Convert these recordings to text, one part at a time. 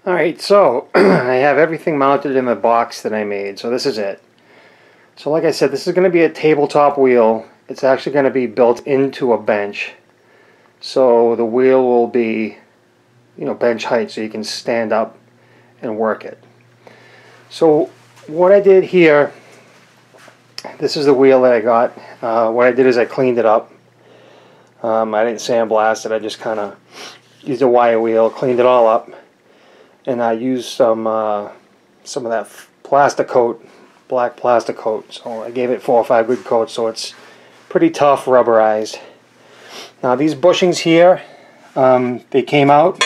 Alright, so I have everything mounted in the box that I made, so this is it. So like I said, this is going to be a tabletop wheel. It's actually going to be built into a bench. So the wheel will be, bench height, so you can stand up and work it. So what I did here, this is the wheel that I got. What I did is I cleaned it up. I didn't sandblast it, I just kind of used a wire wheel, cleaned it all up. And I used some of that plastic coat, black plastic coat. So I gave it 4 or 5 good coats, so it's pretty tough, rubberized. Now these bushings here, they came out,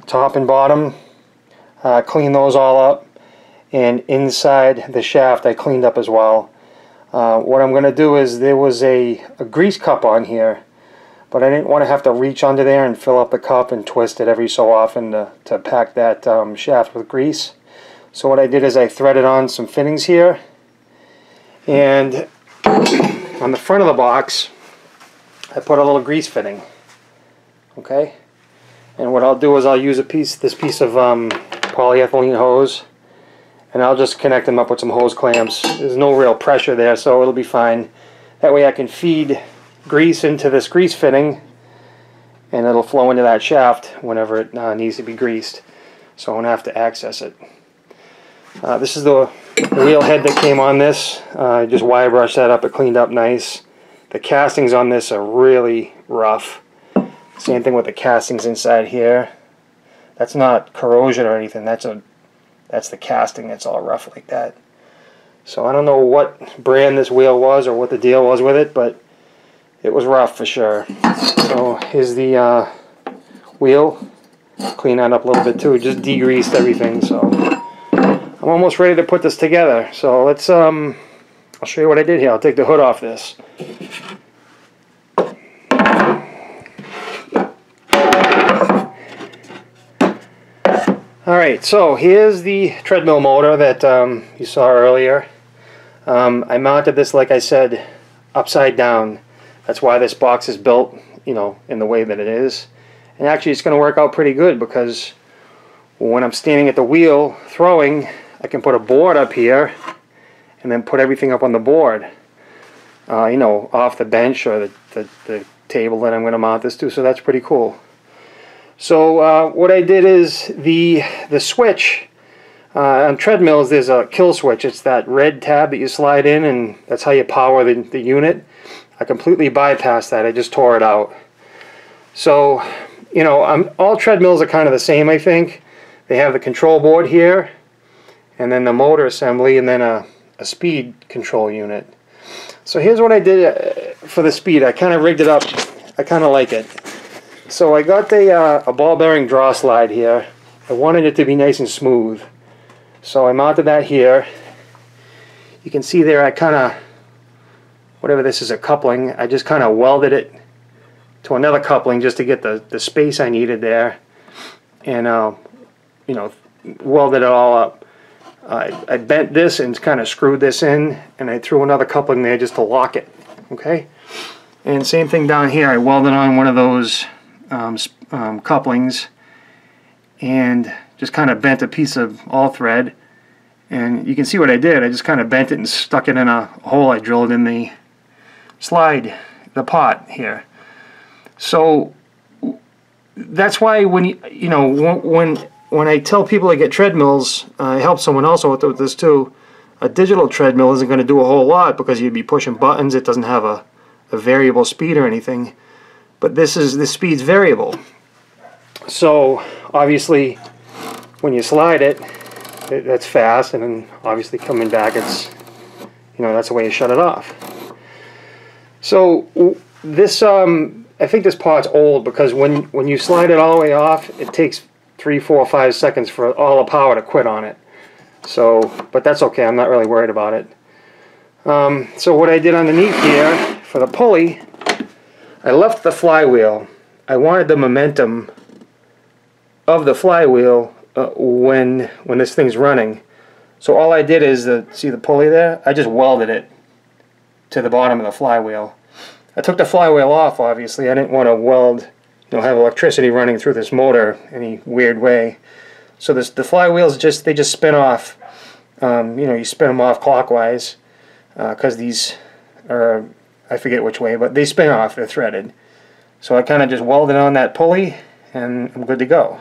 top and bottom. Cleaned those all up, and inside the shaft I cleaned up as well. What I'm going to do is, there was a grease cup on here, but I didn't want to have to reach under there and fill up the cup and twist it every so often to pack that shaft with grease. So what I did is I threaded on some fittings here, and on the front of the box I put a little grease fitting. Okay, and what I'll do is I'll use this piece of polyethylene hose, and I'll just connect them up with some hose clamps. There's no real pressure there, so it'll be fine. That way I can feed grease into this grease fitting, and it'll flow into that shaft whenever it needs to be greased, so I won't have to access it. This is the wheel head that came on this. I just wire brushed that up, it cleaned up nice. The castings on this are really rough. Same thing with the castings inside here. That's not corrosion or anything, that's the casting that's all rough like that. So I don't know what brand this wheel was or what the deal was with it, but it was rough for sure. So here's the wheel. Clean that up a little bit too, just degreased everything. So I'm almost ready to put this together. So let's I'll show you what I did here. I'll take the hood off this. Alright, so here's the treadmill motor that you saw earlier. I mounted this, like I said, upside down. That's why this box is built, in the way that it is. And actually it's going to work out pretty good, because when I'm standing at the wheel throwing, I can put a board up here and then put everything up on the board. Off the bench or the table that I'm going to mount this to, so that's pretty cool. So what I did is the switch on treadmills, there's a kill switch. It's that red tab that you slide in, and that's how you power the unit. I completely bypassed that. I just tore it out. So all treadmills are kind of the same, I think. They have the control board here, and then the motor assembly, and then a speed control unit. So here's what I did for the speed. I kind of rigged it up. I kind of like it. So I got a ball bearing draw slide here. I wanted it to be nice and smooth. So I mounted that here. You can see there I kind of, whatever this is, a coupling, I just kind of welded it to another coupling just to get the space I needed there. And, welded it all up. I bent this and kind of screwed this in, and I threw another coupling there just to lock it. Okay? And same thing down here. I welded on one of those couplings and just kind of bent a piece of all thread, and you can see what I did. I just kind of bent it and stuck it in a hole I drilled in the slide, the pot here. So that's why when when I tell people to get treadmills, I help someone else with this too. A digital treadmill isn't going to do a whole lot because you'd be pushing buttons. It doesn't have a variable speed or anything. But this speed's variable. So obviously when you slide it, that's fast, and then obviously coming back, it's that's the way you shut it off. So this I think this pot's old, because when you slide it all the way off, it takes 3, 4, 5 seconds for all the power to quit on it. So, but that's okay. I'm not really worried about it. So what I did underneath here for the pulley, I left the flywheel. I wanted the momentum of the flywheel when this thing's running. So all I did is, see the pulley there? I just welded it to the bottom of the flywheel. I took the flywheel off, obviously. I didn't want to weld, have electricity running through this motor any weird way. So the flywheels they just spin off. You spin them off clockwise because these are, I forget which way, but they spin off. They're threaded. So I kind of just weld it on that pulley, and I'm good to go.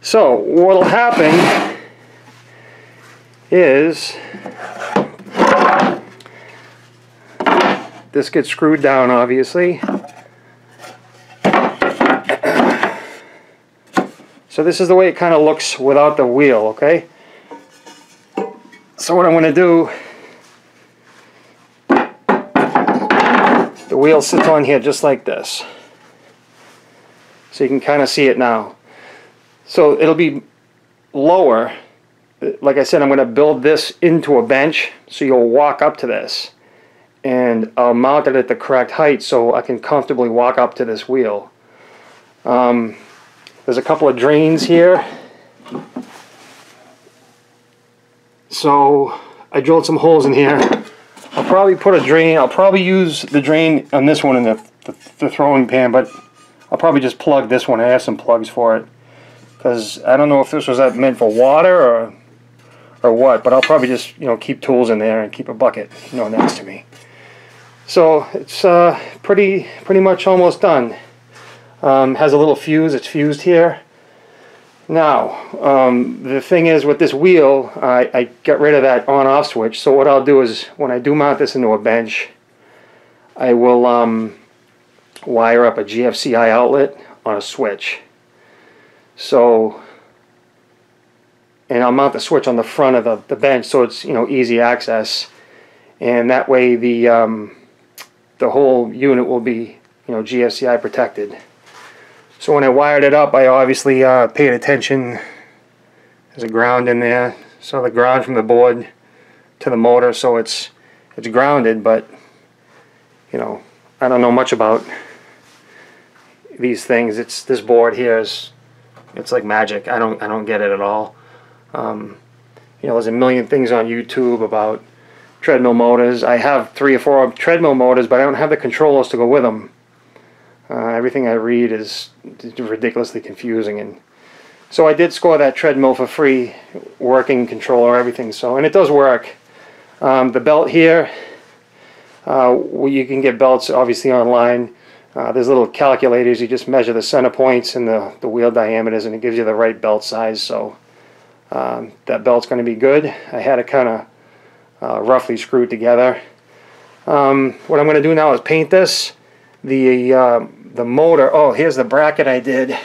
So what'll happen is this gets screwed down, obviously. So this is the way it kind of looks without the wheel, okay? So what I'm going to do, the wheel sits on here just like this. So you can kind of see it now. So it'll be lower. Like I said, I'm going to build this into a bench, so you'll walk up to this. And I'll mount it at the correct height so I can comfortably walk up to this wheel. There's a couple of drains here. So I drilled some holes in here. I'll probably put a drain. I'll probably use the drain on this one in the throwing pan, but I'll probably just plug this one. I have some plugs for it. Because I don't know if this was meant for water or what, but I'll probably just keep tools in there and keep a bucket next to me. So it's pretty much almost done. Has a little fuse. It's fused here. Now the thing is with this wheel, I got rid of that on-off switch. So what I'll do is when I do mount this into a bench, I will wire up a GFCI outlet on a switch. So, and I'll mount the switch on the front of the bench so it's easy access, and that way the whole unit will be GFCI protected. So when I wired it up, I obviously paid attention. There's a ground in there, so the ground from the board to the motor, so it's grounded. But I don't know much about these things. This board here it's like magic. I don't get it at all. There's a million things on YouTube about treadmill motors. I have 3 or 4 treadmill motors, but I don't have the controllers to go with them. Everything I read is ridiculously confusing, and so I did score that treadmill for free, working controller, everything. So, and it does work. The belt here, you can get belts obviously online. There's little calculators. You just measure the center points and the wheel diameters, and it gives you the right belt size. So that belt's going to be good. I had it kind of roughly screwed together. What I'm going to do now is paint this. The motor, oh, here's the bracket I did.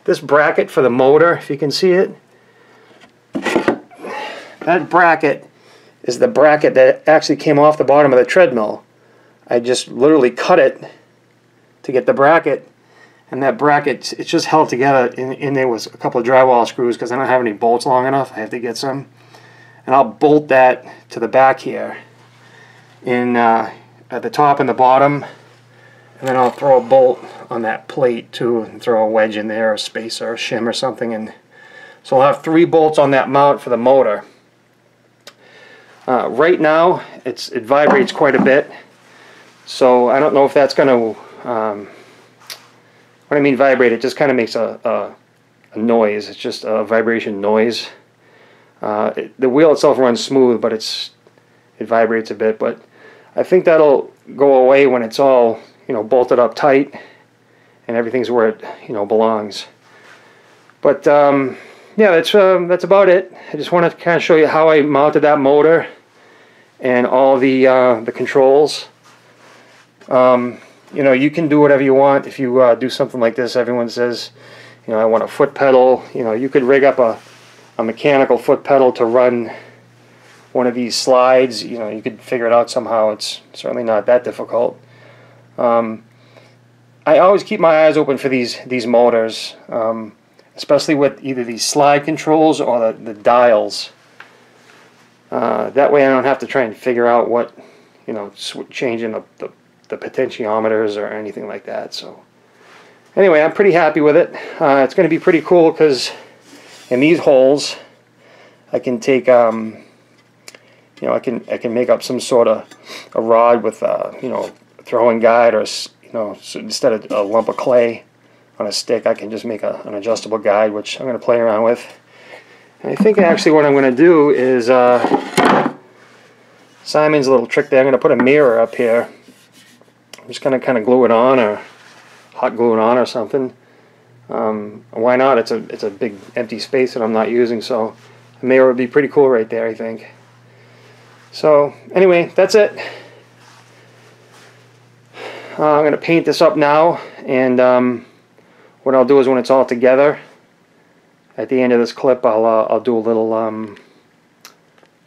This bracket for the motor, if you can see it, that bracket is the bracket that actually came off the bottom of the treadmill. I just literally cut it to get the bracket, and that bracket, it's just held together. In there was a couple of drywall screws because I don't have any bolts long enough. I have to get some, and I'll bolt that to the back here at the top and the bottom. And then I'll throw a bolt on that plate too, and throw a wedge in there, or a spacer, or a shim or something. And so I'll have 3 bolts on that mount for the motor. Right now, it vibrates quite a bit. So I don't know if that's going to, what I mean vibrate, it just kind of makes a noise. It's just a vibration noise. The wheel itself runs smooth, but it vibrates a bit. But I think that'll go away when it's all bolted up tight and everything's where it belongs. But yeah, that's about it. I just want to kind of show you how I mounted that motor and all the controls. You can do whatever you want if you do something like this. Everyone says, I want a foot pedal. You could rig up a mechanical foot pedal to run one of these slides. You could figure it out somehow. It's certainly not that difficult. I always keep my eyes open for these motors, especially with either these slide controls or the dials. That way I don't have to try and figure out what, changing the potentiometers or anything like that. So anyway, I'm pretty happy with it. It's going to be pretty cool because in these holes I can take I can make up some sort of a rod with throwing guide, or know, so instead of a lump of clay on a stick, I can just make an adjustable guide, which I'm going to play around with. And I think actually what I'm going to do is Simon's little trick there. I'm going to put a mirror up here. I'm just going to kind of glue it on, or hot glue it on or something. Why not? It's a big empty space that I'm not using, so a mirror would be pretty cool right there, I think. So anyway, that's it. I'm going to paint this up now, and what I'll do is when it's all together, at the end of this clip, I'll do a little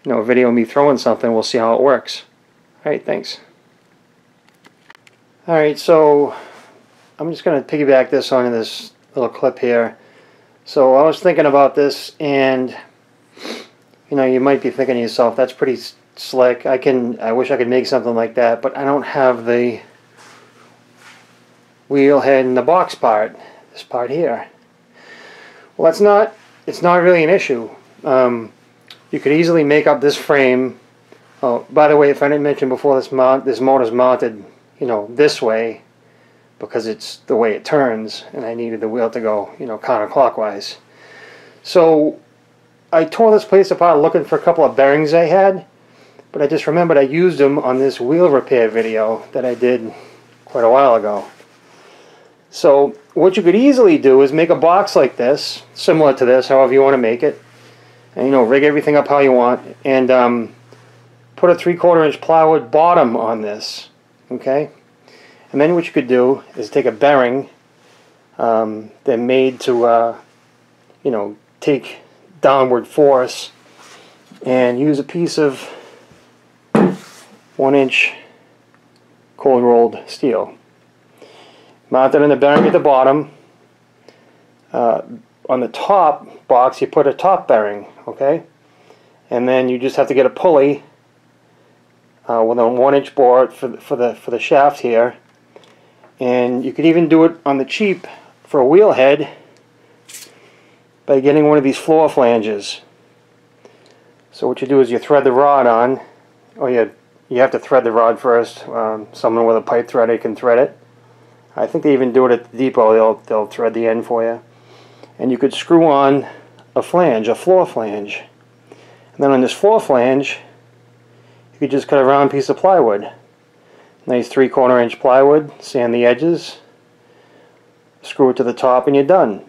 you know, video of me throwing something. We'll see how it works. All right, thanks. All right, so I'm just going to piggyback this onto this little clip here. So I was thinking about this, and you know, you might be thinking to yourself, that's pretty slick. I wish I could make something like that, but I don't have the wheel head and the box part, this part here. Well, it's not really an issue. You could easily make up this frame. Oh, by the way, if I didn't mention before, this motor's mounted, you know, this way, because it's the way it turns, and I needed the wheel to go, you know, counterclockwise. So I tore this place apart looking for a couple of bearings I had, but I just remembered I used them on this wheel repair video that I did quite a while ago. So what you could easily do is make a box like this, similar to this, however you want to make it, and, you know, rig everything up how you want, and put a 3/4 inch plywood bottom on this, okay? And then what you could do is take a bearing, they're made to, you know, take downward force, and use a piece of 1 inch cold rolled steel. Mount it in the bearing at the bottom. On the top box, you put a top bearing, okay? And then you just have to get a pulley with a 1 inch bore for the shaft here. And you could even do it on the cheap for a wheel head by getting one of these floor flanges. So what you do is you thread the rod on. Oh, you have to thread the rod first. Someone with a pipe threader can thread it. I think they even do it at the depot. They'll thread the end for you. And you could screw on a flange, a floor flange. And then on this floor flange, you could just cut a round piece of plywood. Nice 3/4 inch plywood, sand the edges, screw it to the top, and you're done.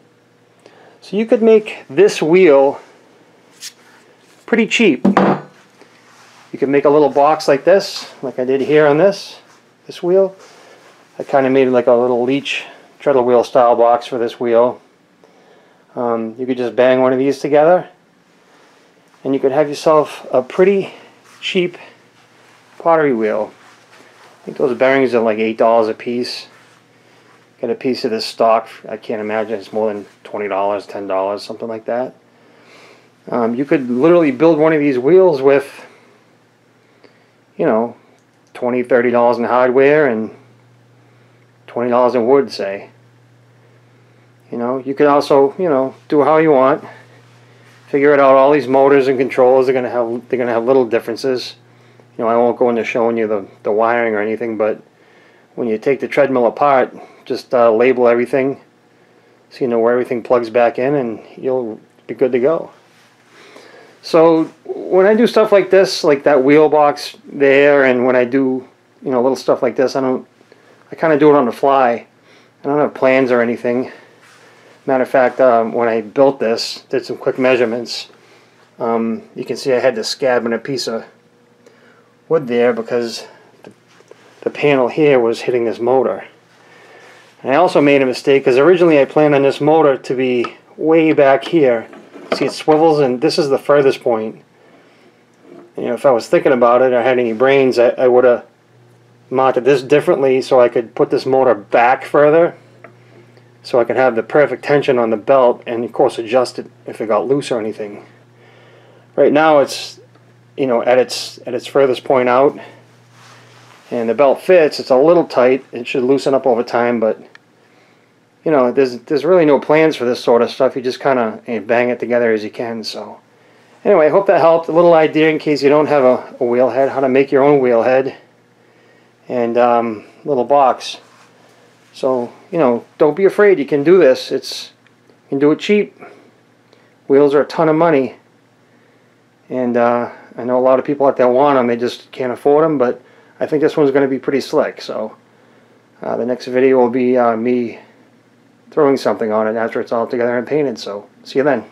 So you could make this wheel pretty cheap. You could make a little box like this, like I did here on this wheel. I kind of made like a little Leech treadle wheel style box for this wheel. You could just bang one of these together, and you could have yourself a pretty cheap pottery wheel. I think those bearings are like $8 a piece. Get a piece of this stock. I can't imagine it's more than $20, $10, something like that. You could literally build one of these wheels with, you know, $20, $30 in hardware and $20 in wood, say. You know, you could also, you know, do how you want. Figure it out. All these motors and controls, they're gonna have little differences. You know, I won't go into showing you the wiring or anything, but when you take the treadmill apart, just label everything so you know where everything plugs back in, and you'll be good to go. So when I do stuff like this, like that wheel box there, and when I do, you know, little stuff like this, I kind of do it on the fly. I don't have plans or anything. Matter of fact, when I built this, did some quick measurements, you can see I had to scab in a piece of wood there because the panel here was hitting this motor. And I also made a mistake because originally I planned on this motor to be way back here. See, it swivels, and this is the furthest point. You know, if I was thinking about it or had any brains, I would have mounted this differently so I could put this motor back further, so I could have the perfect tension on the belt, and of course adjust it if it got loose or anything. Right now it's, you know, at its furthest point out, and the belt fits. It's a little tight. It should loosen up over time, but you know, there's really no plans for this sort of stuff. You just kind of bang it together as you can. So anyway, I hope that helped. A little idea in case you don't have a wheel head, how to make your own wheel head and little box. So, you know, don't be afraid. You can do this. You can do it cheap. Wheels are a ton of money. And I know a lot of people out there want them. They just can't afford them. But I think this one's going to be pretty slick. So the next video will be me throwing something on it after it's all together and painted. So see you then.